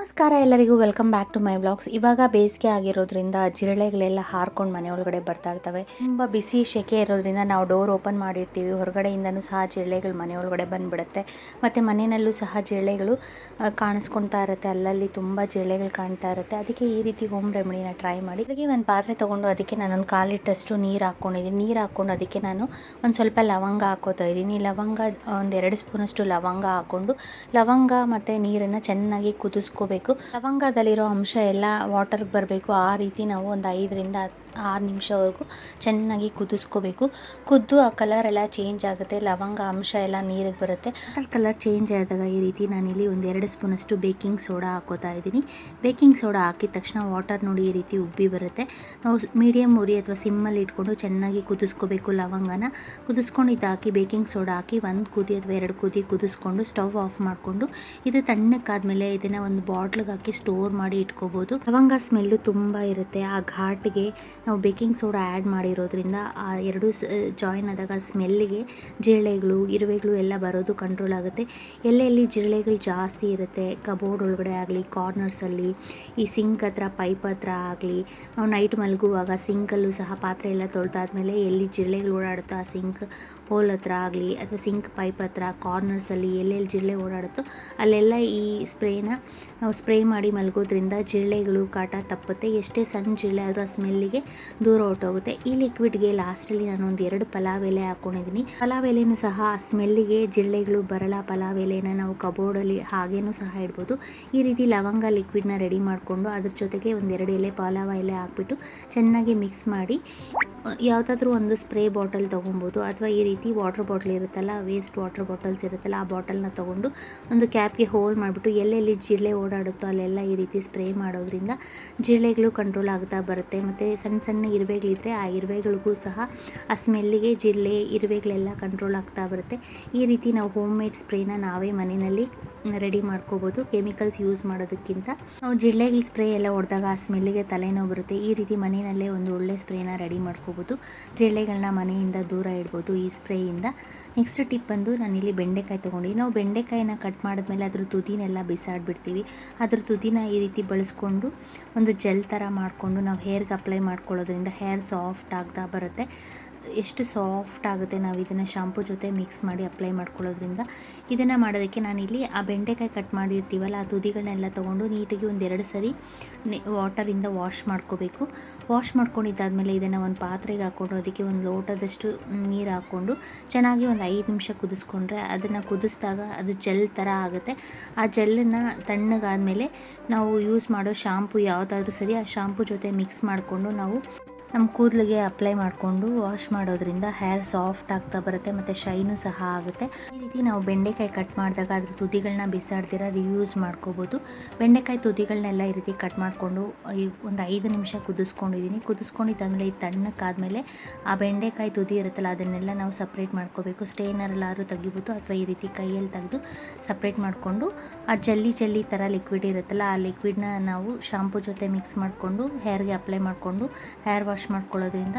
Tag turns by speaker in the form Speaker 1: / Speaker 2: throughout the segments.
Speaker 1: ನಮಸ್ಕಾರ ಎಲ್ಲರಿಗೂ, welcome back to my vlogs. ಇವಾಗ ಬೇಸಿಗೆ ಆಗಿರೋದ್ರಿಂದ ಜಿರಳೆಗಳೆಲ್ಲ ಹಾರ್ಕೊಂಡು ಮನೆ ಒಳಗಡೆ ಬರ್ತಾ ಇರ್ತವೆ. ತುಂಬ ಬಿಸಿ ಸೆಕೆ ಇರೋದ್ರಿಂದ ನಾವು ಡೋರ್ ಓಪನ್ ಮಾಡಿರ್ತೀವಿ, ಹೊರಗಡೆಯಿಂದನೂ ಸಹ ಜಿರಳೆಗಳು ಮನೆ ಒಳಗಡೆ ಬಂದುಬಿಡುತ್ತೆ. ಮತ್ತು ಮನೆಯಲ್ಲೂ ಸಹ ಜಿರಳೆಗಳು ಕಾಣಿಸ್ಕೊಳ್ತಾ ಇರುತ್ತೆ, ಅಲ್ಲಲ್ಲಿ ತುಂಬ ಜಿರಳೆಗಳು ಕಾಣ್ತಾ ಇರುತ್ತೆ. ಅದಕ್ಕೆ ಈ ರೀತಿ ಹೋಮ್ ರೆಮಿಡಿನ ಟ್ರೈ ಮಾಡಿ. ಅದಕ್ಕೆ ಒಂದು ಪಾತ್ರೆ ತೊಗೊಂಡು ಅದಕ್ಕೆ ನಾನೊಂದು ಕಾಲಿಟ್ಟಷ್ಟು ನೀರು ಹಾಕ್ಕೊಂಡಿದ್ದೀನಿ. ನೀರು ಹಾಕ್ಕೊಂಡು ಅದಕ್ಕೆ ನಾನು ಒಂದು ಸ್ವಲ್ಪ ಲವಂಗ ಹಾಕೋತಾ ಇದ್ದೀನಿ. ಲವಂಗ ಒಂದು 2 ಸ್ಪೂನಷ್ಟು ಲವಂಗ ಹಾಕ್ಕೊಂಡು ಲವಂಗ ಮತ್ತು ನೀರನ್ನು ಚೆನ್ನಾಗಿ ಕುದಿಸ್ಕೋಬೇಕು. ಲವಂಗದಲ್ಲಿರೋ ಅಂಶ ಎಲ್ಲ ವಾಟರ್ಗೆ ಬರಬೇಕು. ಆ ರೀತಿ ನಾವು ಒಂದು 5ರಿಂದ 6 ನಿಮಿಷವರೆಗೂ ಚೆನ್ನಾಗಿ ಕುದಿಸ್ಕೋಬೇಕು. ಕುದ್ದು ಆ ಕಲರ್ ಎಲ್ಲ ಚೇಂಜ್ ಆಗುತ್ತೆ, ಲವಂಗ ಅಂಶ ಎಲ್ಲ ನೀರಿಗೆ ಬರುತ್ತೆ. ವಾಟರ್ ಕಲರ್ ಚೇಂಜ್ ಆದಾಗ ಈ ರೀತಿ ನಾನಿಲ್ಲಿ ಒಂದು 2 ಸ್ಪೂನಷ್ಟು ಬೇಕಿಂಗ್ ಸೋಡಾ ಹಾಕೋತಾ ಇದ್ದೀನಿ. ಬೇಕಿಂಗ್ ಸೋಡಾ ಹಾಕಿದ ತಕ್ಷಣ ವಾಟರ್ ನೋಡಿ ಈ ರೀತಿ ಉಬ್ಬಿ ಬರುತ್ತೆ. ನಾವು ಮೀಡಿಯಮ್ ಉರಿ ಅಥವಾ ಸಿಮ್ಮಲ್ಲಿ ಇಟ್ಕೊಂಡು ಚೆನ್ನಾಗಿ ಕುದಿಸ್ಕೋಬೇಕು. ಲವಂಗನ ಕುದಿಸ್ಕೊಂಡು ಇದು ಹಾಕಿ ಬೇಕಿಂಗ್ ಸೋಡಾ ಹಾಕಿ 1 ಕುದಿ ಅಥವಾ 2 ಕುದಿ ಕುದಿಸ್ಕೊಂಡು ಸ್ಟವ್ ಆಫ್ ಮಾಡಿಕೊಂಡು ಇದು ತಣ್ಣಕ್ಕಾದ್ಮೇಲೆ ಇದನ್ನು ಒಂದು ಬಾಟ್ಲಿಗೆ ಹಾಕಿ ಸ್ಟೋರ್ ಮಾಡಿ ಇಟ್ಕೋಬೋದು. ಲವಂಗ ಸ್ಮೆಲ್ಲು ತುಂಬ ಇರುತ್ತೆ. ಆ ಘಾಟಿಗೆ ನಾವು ಬೇಕಿಂಗ್ ಸೋಡಾ ಆ್ಯಡ್ ಮಾಡಿರೋದ್ರಿಂದ ಆ ಎರಡು ಜಾಯಿನ್ ಆದಾಗ ಸ್ಮೆಲ್ಲಿಗೆ ಜಿರಳೆಗಳು ಇರುವೆಗಳು ಎಲ್ಲ ಬರೋದು ಕಂಟ್ರೋಲ್ ಆಗುತ್ತೆ. ಎಲ್ಲೆಲ್ಲಿ ಜಿರಳೆಗಳು ಜಾಸ್ತಿ ಇರುತ್ತೆ, ಕಬೋರ್ಡ್ ಒಳಗಡೆ ಆಗಲಿ, ಕಾರ್ನರ್ಸಲ್ಲಿ, ಈ ಸಿಂಕ್ ಹತ್ರ, ಪೈಪ್ ಹತ್ರ ಆಗಲಿ, ನಾವು ನೈಟ್ ಮಲಗುವಾಗ ಸಿಂಕಲ್ಲೂ ಸಹ ಪಾತ್ರೆ ಎಲ್ಲ ತೊಳೆದಾದ್ಮೇಲೆ ಎಲ್ಲಿ ಜಿರಳೆಗಳು ಓಡಾಡುತ್ತೋ ಆ ಸಿಂಕ್ ಹೋಲ್ ಹತ್ರ ಆಗಲಿ ಅಥವಾ ಸಿಂಕ್ ಪೈಪ್ ಹತ್ರ, ಕಾರ್ನರ್ಸಲ್ಲಿ ಎಲ್ಲೆಲ್ಲಿ ಜಿರಳೆ ಓಡಾಡುತ್ತೋ ಅಲ್ಲೆಲ್ಲ ಈ ಸ್ಪ್ರೇನ ನಾವು ಸ್ಪ್ರೇ ಮಾಡಿ ಮಲಗೋದ್ರಿಂದ ಜಿರಳೆಗಳು ಕಾಟ ತಪ್ಪುತ್ತೆ. ಎಷ್ಟೇ ಸಣ್ಣ ಜಿರಳೆ ಆದರೂ ಆ ಸ್ಮೆಲ್ಲಿಗೆ ದೂರ ಹೊರಟೋಗುತ್ತೆ. ಈ ಲಿಕ್ವಿಡ್ಗೆ ಲಾಸ್ಟಲ್ಲಿ ನಾನು ಒಂದು 2 ಪಲಾವ್ ಎಲೆ ಹಾಕ್ಕೊಂಡಿದ್ದೀನಿ. ಪಲಾವ್ ಎಲೆನೂ ಸಹ ಆ ಸ್ಮೆಲ್ಲಿಗೆ ಜಿರಳೆಗಳು ಬರಲ್ಲ. ಪಲಾವ್ ಎಲೆನ ನಾವು ಕಬೋರ್ಡಲ್ಲಿ ಹಾಗೇನೂ ಸಹ ಇಡ್ಬೋದು. ಈ ರೀತಿ ಲವಂಗ ಲಿಕ್ವಿಡ್ನ ರೆಡಿ ಮಾಡಿಕೊಂಡು ಅದ್ರ ಜೊತೆಗೆ ಒಂದು 2 ಎಲೆ ಪಲಾವ್ ಎಲೆ ಹಾಕ್ಬಿಟ್ಟು ಚೆನ್ನಾಗಿ ಮಿಕ್ಸ್ ಮಾಡಿ ಯಾವುದಾದ್ರೂ ಒಂದು ಸ್ಪ್ರೇ ಬಾಟಲ್ ತೊಗೊಬೋದು. ಅಥವಾ ಈ ರೀತಿ ವಾಟರ್ ಬಾಟಲ್ ಇರುತ್ತಲ್ಲ, ವೇಸ್ಟ್ ವಾಟರ್ ಬಾಟಲ್ಸ್ ಇರುತ್ತಲ್ಲ, ಆ ಬಾಟಲ್ನ ತೊಗೊಂಡು ಒಂದು ಕ್ಯಾಪ್ಗೆ ಹೋಲ್ ಮಾಡಿಬಿಟ್ಟು ಎಲ್ಲೆಲ್ಲಿ ಜಿರಳೆ ಓಡಾಡುತ್ತೋ ಅಲ್ಲೆಲ್ಲ ಈ ರೀತಿ ಸ್ಪ್ರೇ ಮಾಡೋದ್ರಿಂದ ಜಿರಳೆಗಳು ಕಂಟ್ರೋಲ್ ಆಗ್ತಾ ಬರುತ್ತೆ. ಮತ್ತು ಸಣ್ಣ ಸಣ್ಣ ಇರುವೆಗಳಿದ್ರೆ ಆ ಇರುವೆಗಳಿಗೂ ಸಹ ಆ ಸ್ಮೆಲ್ಲಿಗೆ ಜಿರಳೆ ಇರುವೆಗಳೆಲ್ಲ ಕಂಟ್ರೋಲ್ ಆಗ್ತಾ ಬರುತ್ತೆ. ಈ ರೀತಿ ನಾವು ಹೋಮ್ ಮೇಡ್ ಸ್ಪ್ರೇನ ನಾವೇ ಮನೆಯಲ್ಲಿ ರೆಡಿ ಮಾಡ್ಕೋಬೋದು, ಕೆಮಿಕಲ್ಸ್ ಯೂಸ್ ಮಾಡೋದಕ್ಕಿಂತ. ನಾವು ಜಿರಳೆಗಳ ಸ್ಪ್ರೇ ಎಲ್ಲ ಹೊಡೆದಾಗ ಆ ಸ್ಮೆಲ್ಲಿಗೆ ತಲೆನೋವು ಬರುತ್ತೆ. ಈ ರೀತಿ ಮನೆಯಲ್ಲೇ ಒಂದು ಒಳ್ಳೆ ಸ್ಪ್ರೇನ ರೆಡಿ ಮಾಡ್ಕೋಬೋದು. ಜಿರಳೆಗಳನ್ನ ಮನೆಯಿಂದ ದೂರ ಇಡ್ಬೋದು ಈ ಸ್ಪ್ರೇಯಿಂದ. ನೆಕ್ಸ್ಟ್ ಟಿಪ್ ಬಂದು ನಾನಿಲ್ಲಿ ಬೆಂಡೆಕಾಯಿ ತೊಗೊಂಡಿದ್ದೀನಿ. ನಾವು ಬೆಂಡೆಕಾಯಿನ ಕಟ್ ಮಾಡಿದ್ಮೇಲೆ ಅದ್ರ ತುದಿನೆಲ್ಲ ಬಿಸಾಡಿಬಿಡ್ತೀವಿ. ಅದ್ರ ತುದಿನ ಈ ರೀತಿ ಬಳಸ್ಕೊಂಡು ಒಂದು ಜೆಲ್ ಥರ ಮಾಡಿಕೊಂಡು ನಾವು ಹೇರ್ಗೆ ಅಪ್ಲೈ ಮಾಡ್ಕೊಳ್ಳೋದ್ರಿಂದ ಹೇರ್ ಸಾಫ್ಟ್ ಆಗ್ತಾ ಬರುತ್ತೆ. ಎಷ್ಟು ಸಾಫ್ಟ್ ಆಗುತ್ತೆ ನಾವು ಇದನ್ನು ಶಾಂಪೂ ಜೊತೆ ಮಿಕ್ಸ್ ಮಾಡಿ ಅಪ್ಲೈ ಮಾಡ್ಕೊಳ್ಳೋದ್ರಿಂದ. ಇದನ್ನು ಮಾಡೋದಕ್ಕೆ ನಾನಿಲ್ಲಿ ಆ ಬೆಂಡೆಕಾಯಿ ಕಟ್ ಮಾಡಿರ್ತೀವಲ್ಲ ಆ ತುದಿಗಳನ್ನೆಲ್ಲ ತೊಗೊಂಡು ನೀಟಾಗಿ ಒಂದು 2 ಸರಿ ವಾಟರಿಂದ ವಾಶ್ ಮಾಡ್ಕೋಬೇಕು. ವಾಶ್ ಮಾಡ್ಕೊಂಡಿದ್ದಾದಮೇಲೆ ಇದನ್ನು ಒಂದು ಪಾತ್ರೆಗೆ ಹಾಕ್ಕೊಂಡು ಅದಕ್ಕೆ ಒಂದು ಲೋಟದಷ್ಟು ನೀರು ಹಾಕ್ಕೊಂಡು ಚೆನ್ನಾಗಿ ಒಂದು 5 ನಿಮಿಷ ಕುದಿಸ್ಕೊಂಡ್ರೆ ಅದನ್ನು ಕುದಿಸಿದಾಗ ಅದು ಜೆಲ್ ಥರ ಆಗುತ್ತೆ. ಆ ಜೆಲ್ಲನ್ನು ತಣ್ಣಗಾದಮೇಲೆ ನಾವು ಯೂಸ್ ಮಾಡೋ ಶಾಂಪು ಯಾವುದಾದ್ರೂ ಸರಿ ಆ ಶಾಂಪು ಜೊತೆ ಮಿಕ್ಸ್ ಮಾಡಿಕೊಂಡು ನಾವು ನಮ್ಮ ಕೂದಲಿಗೆ ಅಪ್ಲೈ ಮಾಡಿಕೊಂಡು ವಾಶ್ ಮಾಡೋದ್ರಿಂದ ಹೇರ್ ಸಾಫ್ಟ್ ಆಗ್ತಾ ಬರುತ್ತೆ ಮತ್ತು ಶೈನು ಸಹ ಆಗುತ್ತೆ. ಈ ರೀತಿ ನಾವು ಬೆಂಡೆಕಾಯಿ ಕಟ್ ಮಾಡಿದಾಗ ಅದ್ರ ತುದಿಗಳನ್ನ ಬಿಸಾಡ್ದಿರ ರಿಯೂಸ್ ಮಾಡ್ಕೋಬೋದು. ಬೆಂಡೆಕಾಯಿ ತುದಿಗಳನ್ನೆಲ್ಲ ಈ ರೀತಿ ಕಟ್ ಮಾಡಿಕೊಂಡು ಒಂದು 5 ನಿಮಿಷ ಕುದಿಸ್ಕೊಂಡಿದ್ದೀನಿ. ಕುದಿಸ್ಕೊಂಡಿದ್ದಾದಮೇಲೆ ಇದು ತಣ್ಣಕ್ಕಾದಮೇಲೆ ಆ ಬೆಂಡೆಕಾಯಿ ತುದಿ ಇರುತ್ತಲ್ಲ ಅದನ್ನೆಲ್ಲ ನಾವು ಸಪ್ರೇಟ್ ಮಾಡ್ಕೋಬೇಕು. ಸ್ಟೇನರ್ಲಾದ್ರೂ ತೆಗಿಬೋದು ಅಥವಾ ಈ ರೀತಿ ಕೈಯಲ್ಲಿ ತೆಗೆದು ಸಪ್ರೇಟ್ ಮಾಡಿಕೊಂಡು ಆ ಜಲ್ಲಿ ಥರ ಲಿಕ್ವಿಡ್ ಇರುತ್ತಲ್ಲ ಆ ಲಿಕ್ವಿಡ್ನ ನಾವು ಶಾಂಪೂ ಜೊತೆ ಮಿಕ್ಸ್ ಮಾಡಿಕೊಂಡು ಹೇರ್ಗೆ ಅಪ್ಲೈ ಮಾಡಿಕೊಂಡು ಹೇರ್ ವಾಶ್ ಮಾಡ್ಕೊಳ್ಳೋದ್ರಿಂದ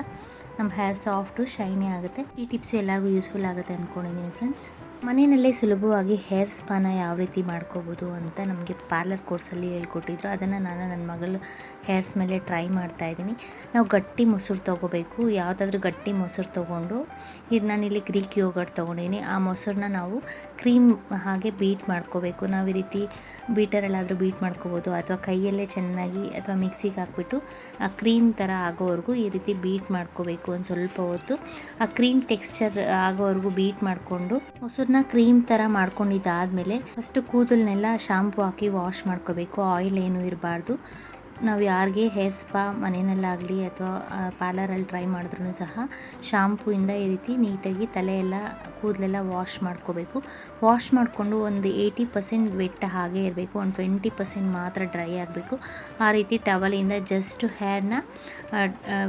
Speaker 1: ನಮ್ಮ ಹೇರ್ ಸಾಫ್ಟು ಶೈನಿ ಆಗುತ್ತೆ. ಈ ಟಿಪ್ಸು ಎಲ್ಲರಿಗೂ ಯೂಸ್ಫುಲ್ ಆಗುತ್ತೆ ಅಂದ್ಕೊಂಡಿದ್ದೀನಿ ಫ್ರೆಂಡ್ಸ್. ಮನೆಯಲ್ಲೇ ಸುಲಭವಾಗಿ ಹೇರ್ ಸ್ಪಾನ ಯಾವ ರೀತಿ ಮಾಡ್ಕೋಬೋದು ಅಂತ ನಮಗೆ ಪಾರ್ಲರ್ ಕೋರ್ಸಲ್ಲಿ ಹೇಳ್ಕೊಟ್ಟಿದ್ರು. ಅದನ್ನು ನಾನು ನನ್ನ ಮಗಳು ಹೇರ್ಸ್ ಮೇಲೆ ಟ್ರೈ ಮಾಡ್ತಾಯಿದ್ದೀನಿ. ನಾವು ಗಟ್ಟಿ ಮೊಸರು ತೊಗೋಬೇಕು. ಯಾವುದಾದ್ರೂ ಗಟ್ಟಿ ಮೊಸರು ತೊಗೊಂಡು ಇದು ನಾನಿಲ್ಲಿ ಗ್ರೀಕ್ ಯೋಗರ್ಟ್ ತೊಗೊಂಡಿದ್ದೀನಿ. ಆ ಮೊಸರನ್ನ ನಾವು ಕ್ರೀಮ್ ಹಾಗೆ ಬೀಟ್ ಮಾಡ್ಕೋಬೇಕು. ನಾವು ಈ ರೀತಿ ಬೀಟರಲ್ಲಾದರೂ ಬೀಟ್ ಮಾಡ್ಕೋಬೋದು ಅಥವಾ ಕೈಯಲ್ಲೇ ಚೆನ್ನಾಗಿ ಅಥವಾ ಮಿಕ್ಸಿಗೆ ಹಾಕ್ಬಿಟ್ಟು ಆ ಕ್ರೀಮ್ ಥರ ಆಗೋವರೆಗೂ ಈ ರೀತಿ ಬೀಟ್ ಮಾಡ್ಕೋಬೇಕು. ಒಂದು ಸ್ವಲ್ಪ ಹೊತ್ತು ಆ ಕ್ರೀಮ್ ಟೆಕ್ಸ್ಚರ್ ಆಗೋವರೆಗೂ ಬೀಟ್ ಮಾಡಿಕೊಂಡು ಮೊಸರನ್ನ ಕ್ರೀಮ್ ಥರ ಮಾಡ್ಕೊಂಡಿದ್ದಾದಮೇಲೆ ಫಸ್ಟು ಕೂದಲನ್ನೆಲ್ಲ ಶಾಂಪು ಹಾಕಿ ವಾಶ್ ಮಾಡ್ಕೋಬೇಕು. ಆಯಿಲ್ ಏನೂ ಇರಬಾರ್ದು. ನಾವು ಯಾರಿಗೆ ಹೇರ್ ಸ್ಪಾ ಮನೆಯಲ್ಲಾಗಲಿ ಅಥವಾ ಪಾರ್ಲರಲ್ಲಿ ಟ್ರೈ ಮಾಡಿದ್ರೂ ಸಹ ಶಾಂಪೂಯಿಂದ ಈ ರೀತಿ ನೀಟಾಗಿ ತಲೆಯೆಲ್ಲ ಕೂದಲೆಲ್ಲ ವಾಶ್ ಮಾಡ್ಕೋಬೇಕು. ವಾಶ್ ಮಾಡಿಕೊಂಡು ಒಂದು 80% ವೆಟ್ ಹಾಗೇ ಇರಬೇಕು, ಒಂದು 20% ಮಾತ್ರ ಡ್ರೈ ಆಗಬೇಕು. ಆ ರೀತಿ ಟವಲಿಂದ ಜಸ್ಟ್ ಹೇರ್ನ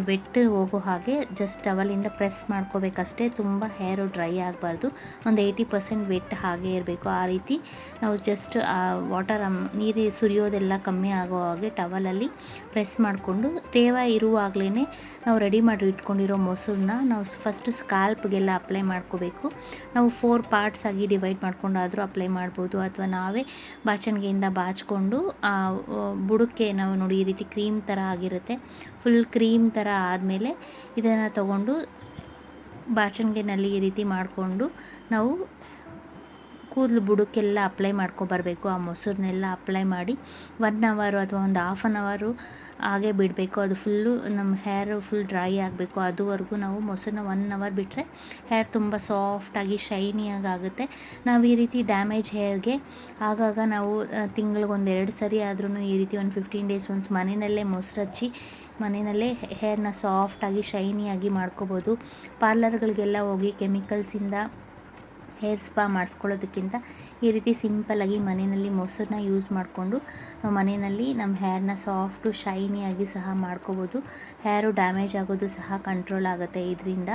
Speaker 1: ವೆಟ್ ಹೋಗೋ ಹಾಗೆ ಜಸ್ಟ್ ಟವಲಿಂದ ಪ್ರೆಸ್ ಮಾಡ್ಕೋಬೇಕಷ್ಟೇ. ತುಂಬ ಹೇರು ಡ್ರೈ ಆಗಬಾರ್ದು. ಒಂದು 80% ವೆಟ್ ಹಾಗೇ ಇರಬೇಕು. ಆ ರೀತಿ ನಾವು ಜಸ್ಟ್ ವಾಟರ್ ನೀರು ಸುರಿಯೋದೆಲ್ಲ ಕಮ್ಮಿ ಆಗೋ ಹಾಗೆ ಟವಲಲ್ಲಿ ಕೈಯಲ್ಲಿ ಪ್ರೆಸ್ ಮಾಡಿಕೊಂಡು ತೇವ ಇರುವಾಗಲೇ ನಾವು ರೆಡಿ ಮಾಡಿ ಇಟ್ಕೊಂಡಿರೋ ಮೊಸರನ್ನ ನಾವು ಫಸ್ಟ್ ಸ್ಕಾಲ್ಪ್ಗೆಲ್ಲ ಅಪ್ಲೈ ಮಾಡ್ಕೋಬೇಕು. ನಾವು 4 ಪಾರ್ಟ್ಸ್ ಆಗಿ ಡಿವೈಡ್ ಮಾಡ್ಕೊಂಡಾದರೂ ಅಪ್ಲೈ ಮಾಡ್ಬೋದು, ಅಥವಾ ನಾವೇ ಬಾಚಣಿಗೆಯಿಂದ ಬಾಚಿಕೊಂಡು ಬುಡಕ್ಕೆ ನಾವು ನೋಡಿ ಈ ರೀತಿ ಕ್ರೀಮ್ ಥರ ಆಗಿರುತ್ತೆ. ಫುಲ್ ಕ್ರೀಮ್ ಥರ ಆದಮೇಲೆ ಇದನ್ನು ತಗೊಂಡು ಬಾಚಣಿಗೆನಲ್ಲಿ ಈ ರೀತಿ ಮಾಡಿಕೊಂಡು ನಾವು ಕೂದಲು ಬುಡಕ್ಕೆಲ್ಲ ಅಪ್ಲೈ ಮಾಡ್ಕೊಬರ್ಬೇಕು. ಆ ಮೊಸರನ್ನೆಲ್ಲ ಅಪ್ಲೈ ಮಾಡಿ 1 ಅವರ್ ಅಥವಾ ಒಂದು ಹಾಫ್ ಆನ್ ಅವರು ಹಾಗೆ ಬಿಡಬೇಕು. ಅದು ಫುಲ್ಲು ನಮ್ಮ ಹೇರು ಫುಲ್ ಡ್ರೈ ಆಗಬೇಕು. ಅದುವರೆಗೂ ನಾವು ಮೊಸರನ್ನ 1 ಅವರ್ ಬಿಟ್ಟರೆ ಹೇರ್ ತುಂಬ ಸಾಫ್ಟಾಗಿ ಶೈನಿಯಾಗಿ ಆಗುತ್ತೆ. ನಾವು ಈ ರೀತಿ ಡ್ಯಾಮೇಜ್ ಹೇರ್ಗೆ ಆಗಾಗ ನಾವು ತಿಂಗಳಿಗೆ 1-2 ಸರಿ ಆದ್ರೂ ಈ ರೀತಿ ಒಂದು 15 ಡೇಸ್ ಒನ್ಸ್ ಮನೆಯಲ್ಲೇ ಮೊಸರು ಹಚ್ಚಿ ಮನೆಯಲ್ಲೇ ಹೇರ್ನ ಸಾಫ್ಟಾಗಿ ಶೈನಿಯಾಗಿ ಮಾಡ್ಕೋಬೋದು. ಪಾರ್ಲರ್ಗಳಿಗೆಲ್ಲ ಹೋಗಿ ಕೆಮಿಕಲ್ಸಿಂದ ಹೇರ್ ಸ್ಪಾ ಮಾಡಿಸ್ಕೊಳ್ಳೋದಕ್ಕಿಂತ ಈ ರೀತಿ ಸಿಂಪಲ್ಲಾಗಿ ಮನೆಯಲ್ಲಿ ಮೊಸರನ್ನ ಯೂಸ್ ಮಾಡಿಕೊಂಡು ನಾವು ಮನೆಯಲ್ಲಿ ನಮ್ಮ ಹೇರ್ನ ಸಾಫ್ಟು ಶೈನಿಯಾಗಿ ಸಹ ಮಾಡ್ಕೋಬೋದು. ಹೇರು ಡ್ಯಾಮೇಜ್ ಆಗೋದು ಸಹ ಕಂಟ್ರೋಲ್ ಆಗುತ್ತೆ. ಇದರಿಂದ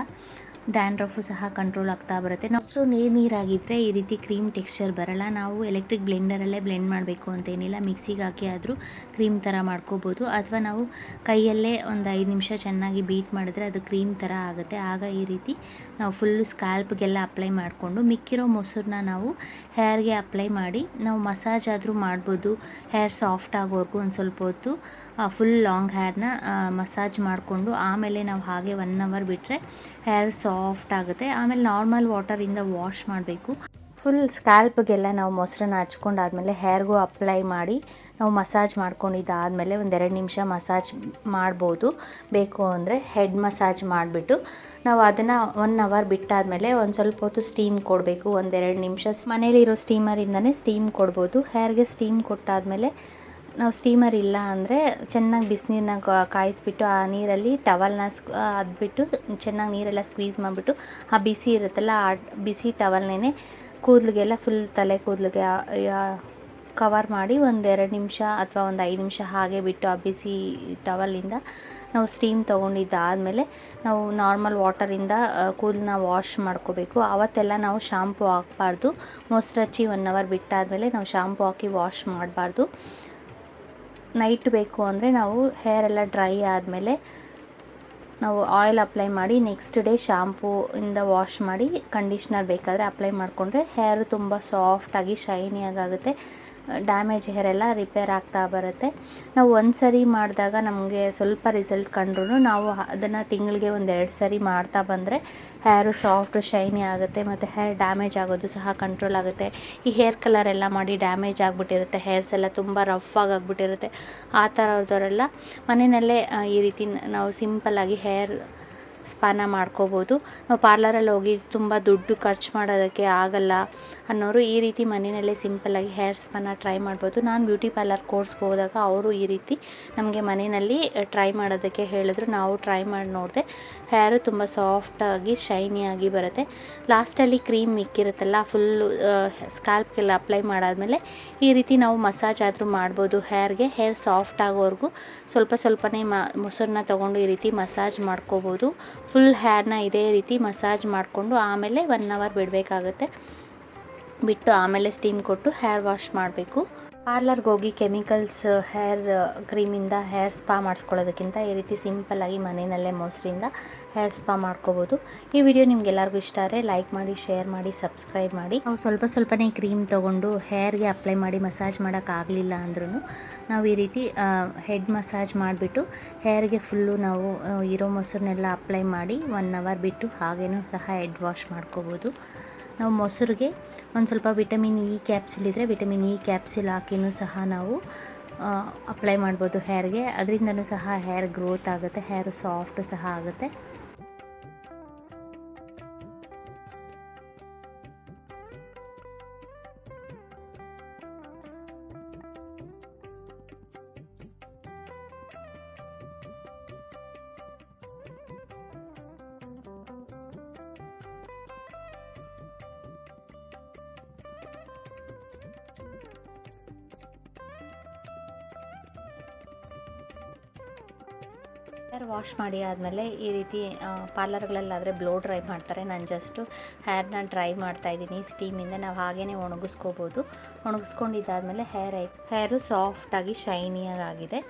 Speaker 1: ಡ್ಯಾಂಡ್ರಫು ಸಹ ಕಂಟ್ರೋಲ್ ಆಗ್ತಾ ಬರುತ್ತೆ. ಮೊಸರು ನೀರಾಗಿದ್ದರೆ ಈ ರೀತಿ ಕ್ರೀಮ್ ಟೆಕ್ಸ್ಚರ್ ಬರೋಲ್ಲ. ನಾವು ಎಲೆಕ್ಟ್ರಿಕ್ ಬ್ಲೆಂಡರಲ್ಲೇ ಬ್ಲೆಂಡ್ ಮಾಡಬೇಕು ಅಂತೇನಿಲ್ಲ, ಮಿಕ್ಸಿಗೆ ಹಾಕಿ ಆದರೂ ಕ್ರೀಮ್ ಥರ ಮಾಡ್ಕೋಬೋದು. ಅಥವಾ ನಾವು ಕೈಯಲ್ಲೇ ಒಂದು 5 ನಿಮಿಷ ಚೆನ್ನಾಗಿ ಬೀಟ್ ಮಾಡಿದ್ರೆ ಅದು ಕ್ರೀಮ್ ಥರ ಆಗುತ್ತೆ. ಆಗ ಈ ರೀತಿ ನಾವು ಫುಲ್ಲು ಸ್ಕ್ಯಾಲ್ಪ್ಗೆಲ್ಲ ಅಪ್ಲೈ ಮಾಡಿಕೊಂಡು ಮಿಕ್ಕಿರೋ ಮೊಸರನ್ನ ನಾವು ಹೇರ್ಗೆ ಅಪ್ಲೈ ಮಾಡಿ ನಾವು ಮಸಾಜ್ ಆದರೂ ಮಾಡ್ಬೋದು. ಹೇರ್ ಸಾಫ್ಟ್ ಆಗೋವರೆಗೂ ಒಂದು ಸ್ವಲ್ಪ ಹೊತ್ತು ಫುಲ್ ಲಾಂಗ್ ಹೇರ್ನ ಮಸಾಜ್ ಮಾಡಿಕೊಂಡು ಆಮೇಲೆ ನಾವು ಹಾಗೆ 1 ಅವರ್ ಬಿಟ್ಟರೆ ಹೇರ್ ಸಾಫ್ಟ್ ಆಗುತ್ತೆ. ಆಮೇಲೆ ನಾರ್ಮಲ್ ವಾಟರಿಂದ ವಾಶ್ ಮಾಡಬೇಕು. ಫುಲ್ ಸ್ಕ್ಯಾಲ್ಪ್ಗೆಲ್ಲ ನಾವು ಮೊಸರನ್ನ ಹಚ್ಕೊಂಡಾದ್ಮೇಲೆ ಹೇರ್ಗೂ ಅಪ್ಲೈ ಮಾಡಿ ನಾವು ಮಸಾಜ್ ಮಾಡ್ಕೊಂಡಿದ್ದಾದಮೇಲೆ 1-2 ನಿಮಿಷ ಮಸಾಜ್ ಮಾಡ್ಬೋದು. ಬೇಕು ಅಂದರೆ ಹೆಡ್ ಮಸಾಜ್ ಮಾಡಿಬಿಟ್ಟು ನಾವು ಅದನ್ನು 1 ಅವರ್ ಬಿಟ್ಟಾದಮೇಲೆ ಒಂದು ಸ್ವಲ್ಪ ಹೊತ್ತು ಸ್ಟೀಮ್ ಕೊಡಬೇಕು. 1-2 ನಿಮಿಷ ಮನೇಲಿರೋ ಸ್ಟೀಮರಿಂದನೇ ಸ್ಟೀಮ್ ಕೊಡ್ಬೋದು. ಹೇರ್ಗೆ ಸ್ಟೀಮ್ ಕೊಟ್ಟಾದಮೇಲೆ ನಾವು ಸ್ಟೀಮರ್ ಇಲ್ಲ ಅಂದರೆ ಚೆನ್ನಾಗಿ ಬಿಸಿನೀರನ್ನ ಕಾಯಿಸ್ಬಿಟ್ಟು ಆ ನೀರಲ್ಲಿ ಟವಲ್ನ ಅದ್ಬಿಟ್ಟು ಚೆನ್ನಾಗಿ ನೀರೆಲ್ಲ ಸ್ಕ್ವೀಸ್ ಮಾಡಿಬಿಟ್ಟು ಆ ಬಿಸಿ ಇರುತ್ತಲ್ಲ ಆ ಬಿಸಿ ಟವಲ್ನೇ ಕೂದಲಿಗೆಲ್ಲ ಫುಲ್ ತಲೆ ಕೂದಲಿಗೆ ಕವರ್ ಮಾಡಿ 1-2 ನಿಮಿಷ ಅಥವಾ ಒಂದು 5 ನಿಮಿಷ ಹಾಗೆ ಬಿಟ್ಟು ಆ ಬಿಸಿ ಟವಲಿಂದ ನಾವು ಸ್ಟೀಮ್ ತೊಗೊಂಡಿದ್ದಾದಮೇಲೆ ನಾವು ನಾರ್ಮಲ್ ವಾಟರಿಂದ ಕೂದಲನ್ನ ವಾಶ್ ಮಾಡ್ಕೋಬೇಕು. ಆವತ್ತೆಲ್ಲ ನಾವು ಶಾಂಪು ಹಾಕಬಾರ್ದು. ಮೊಸರು ಹಚ್ಚಿ 1 ಅವರ್ ಬಿಟ್ಟಾದಮೇಲೆ ನಾವು ಶಾಂಪು ಹಾಕಿ ವಾಶ್ ಮಾಡಬಾರ್ದು. ನೈಟ್ ಬೇಕು ಅಂದರೆ ನಾವು ಹೇರೆಲ್ಲ ಡ್ರೈ ಆದಮೇಲೆ ನಾವು ಆಯಿಲ್ ಅಪ್ಲೈ ಮಾಡಿ ನೆಕ್ಸ್ಟ್ ಡೇ ಶಾಂಪೂ ಇಂದ ವಾಶ್ ಮಾಡಿ ಕಂಡೀಷ್ನರ್ ಬೇಕಾದರೆ ಅಪ್ಲೈ ಮಾಡಿಕೊಂಡ್ರೆ ಹೇರು ತುಂಬ ಸಾಫ್ಟಾಗಿ ಶೈನಿಯಾಗಿ ಆಗುತ್ತೆ. ಡ್ಯಾಮೇಜ್ ಹೇರೆಲ್ಲ ರಿಪೇರ್ ಆಗ್ತಾ ಬರುತ್ತೆ. ನಾವು ಒಂದು ಸರಿ ಮಾಡಿದಾಗ ನಮಗೆ ಸ್ವಲ್ಪ ರಿಸಲ್ಟ್ ಕಂಡ್ರೂ ನಾವು ಅದನ್ನು ತಿಂಗಳಿಗೆ 1-2 ಸರಿ ಮಾಡ್ತಾ ಬಂದರೆ ಹೇರು ಸಾಫ್ಟು ಶೈನಿ ಆಗುತ್ತೆ ಮತ್ತು ಹೇರ್ ಡ್ಯಾಮೇಜ್ ಆಗೋದು ಸಹ ಕಂಟ್ರೋಲ್ ಆಗುತ್ತೆ. ಈ ಹೇರ್ ಕಲರ್ ಎಲ್ಲ ಮಾಡಿ ಡ್ಯಾಮೇಜ್ ಆಗಿಬಿಟ್ಟಿರುತ್ತೆ, ಹೇರ್ಸ್ ಎಲ್ಲ ತುಂಬ ರಫ್ ಆಗಿಬಿಟ್ಟಿರುತ್ತೆ. ಆ ಥರದವರೆಲ್ಲ ಮನೆಯಲ್ಲೇ ಈ ರೀತಿ ನಾವು ಸಿಂಪಲ್ಲಾಗಿ ಹೇರ್ ಸ್ಪಾನ ಮಾಡ್ಕೋಬೋದು. ನಾವು ಪಾರ್ಲರಲ್ಲಿ ಹೋಗಿ ತುಂಬ ದುಡ್ಡು ಖರ್ಚು ಮಾಡೋದಕ್ಕೆ ಆಗಲ್ಲ ಅನ್ನೋರು ಈ ರೀತಿ ಮನೆಯಲ್ಲೇ ಸಿಂಪಲ್ಲಾಗಿ ಹೇರ್ ಸ್ಪಾನ ಟ್ರೈ ಮಾಡ್ಬೋದು. ನಾನು ಬ್ಯೂಟಿ ಪಾರ್ಲರ್ ಕೋರ್ಸ್ಗೆ ಹೋದಾಗ ಅವರು ಈ ರೀತಿ ನಮಗೆ ಮನೆಯಲ್ಲಿ ಟ್ರೈ ಮಾಡೋದಕ್ಕೆ ಹೇಳಿದ್ರು. ನಾವು ಟ್ರೈ ಮಾಡಿ ನೋಡಿದೆ. ಹೇರು ತುಂಬ ಸಾಫ್ಟಾಗಿ ಶೈನಿಯಾಗಿ ಬರುತ್ತೆ. ಲಾಸ್ಟಲ್ಲಿ ಕ್ರೀಮ್ ಮಿಕ್ಕಿರುತ್ತಲ್ಲ ಫುಲ್ಲು ಸ್ಕ್ಯಾಲ್ಪ್ಗೆಲ್ಲ ಅಪ್ಲೈ ಮಾಡಾದಮೇಲೆ ಈ ರೀತಿ ನಾವು ಮಸಾಜ್ ಆದರೂ ಮಾಡ್ಬೋದು. ಹೇರ್ ಸಾಫ್ಟ್ ಆಗೋವರೆಗೂ ಸ್ವಲ್ಪನೇ ಮೊಸರನ್ನ ತೊಗೊಂಡು ಈ ರೀತಿ ಮಸಾಜ್ ಮಾಡ್ಕೋಬೋದು. ಫುಲ್ ಹೇರ್ನ ಇದೇ ರೀತಿ ಮಸಾಜ್ ಮಾಡಿಕೊಂಡು ಆಮೇಲೆ 1 ಅವರ್ ಬಿಡಬೇಕಾಗುತ್ತೆ. ಬಿಟ್ಟು ಆಮೇಲೆ ಸ್ಟೀಮ್ ಕೊಟ್ಟು ಹೇರ್ ವಾಶ್ ಮಾಡಬೇಕು. ಪಾರ್ಲರ್ಗೆ ಹೋಗಿ ಕೆಮಿಕಲ್ಸ್ ಹೇರ್ ಕ್ರೀಮಿಂದ ಹೇರ್ ಸ್ಪಾ ಮಾಡಿಸ್ಕೊಳ್ಳೋದಕ್ಕಿಂತ ಈ ರೀತಿ ಸಿಂಪಲ್ಲಾಗಿ ಮನೆಯಲ್ಲೇ ಮೊಸರಿಂದ ಹೇರ್ ಸ್ಪಾ ಮಾಡ್ಕೋಬೋದು. ಈ ವಿಡಿಯೋ ನಿಮ್ಗೆಲ್ಲರಿಗೂ ಇಷ್ಟ ಆದರೆ ಲೈಕ್ ಮಾಡಿ, ಶೇರ್ ಮಾಡಿ, ಸಬ್ಸ್ಕ್ರೈಬ್ ಮಾಡಿ. ನಾವು ಸ್ವಲ್ಪನೇ ಕ್ರೀಮ್ ತೊಗೊಂಡು ಹೇರ್ಗೆ ಅಪ್ಲೈ ಮಾಡಿ ಮಸಾಜ್ ಮಾಡೋಕ್ಕಾಗಲಿಲ್ಲ ಅಂದ್ರೂ ನಾವು ಈ ರೀತಿ ಹೆಡ್ ಮಸಾಜ್ ಮಾಡಿಬಿಟ್ಟು ಹೇರ್ಗೆ ಫುಲ್ಲು ನಾವು ಇರೋ ಮೊಸರನ್ನೆಲ್ಲ ಅಪ್ಲೈ ಮಾಡಿ 1 ಅವರ್ ಬಿಟ್ಟು ಹಾಗೇನೂ ಸಹ ಹೆಡ್ ವಾಶ್ ಮಾಡ್ಕೋಬೋದು. ನಾವು ಮೊಸರಿಗೆ ಒಂದು ಸ್ವಲ್ಪ ವಿಟಮಿನ್ ಇ ಕ್ಯಾಪ್ಸುಲ್ ಇದ್ದರೆ ವಿಟಮಿನ್ ಇ ಕ್ಯಾಪ್ಸುಲ್ ಹಾಕಿನೂ ಸಹ ನಾವು ಅಪ್ಲೈ ಮಾಡ್ಬೋದು ಹೇರ್ಗೆ. ಅದರಿಂದನೂ ಸಹ ಹೇರ್ ಗ್ರೋತ್ ಆಗುತ್ತೆ, ಹೇರು ಸಾಫ್ಟು ಸಹ ಆಗುತ್ತೆ. ಹೇರ್ ವಾಶ್ ಮಾಡಿ ಆದಮೇಲೆ ಈ ರೀತಿ ಪಾರ್ಲರ್ಗಳಲ್ಲಾದರೆ ಬ್ಲೋ ಡ್ರೈ ಮಾಡ್ತಾರೆ. ನಾನು ಜಸ್ಟು ಹೇರ್ನ ಡ್ರೈ ಮಾಡ್ತಾಯಿದ್ದೀನಿ ಸ್ಟೀಮಿಂದ. ನಾವು ಹಾಗೇ ಒಣಗಿಸ್ಕೋಬೋದು. ಒಣಗಿಸ್ಕೊಂಡಿದ್ದಾದಮೇಲೆ ಹೇರು ಸಾಫ್ಟಾಗಿ ಶೈನಿಯಾಗಿ ಆಗಿದೆ.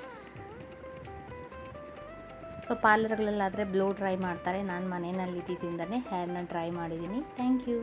Speaker 1: ಸೊ ಪಾರ್ಲರ್ಗಳಲ್ಲಾದರೆ ಬ್ಲೋ ಡ್ರೈ ಮಾಡ್ತಾರೆ, ನಾನು ಮನೆಯಲ್ಲಿ ಇದ್ದಿದ್ದರಿಂದನೇ ಹೇರ್ನ ಡ್ರೈ ಮಾಡಿದ್ದೀನಿ. Thank you.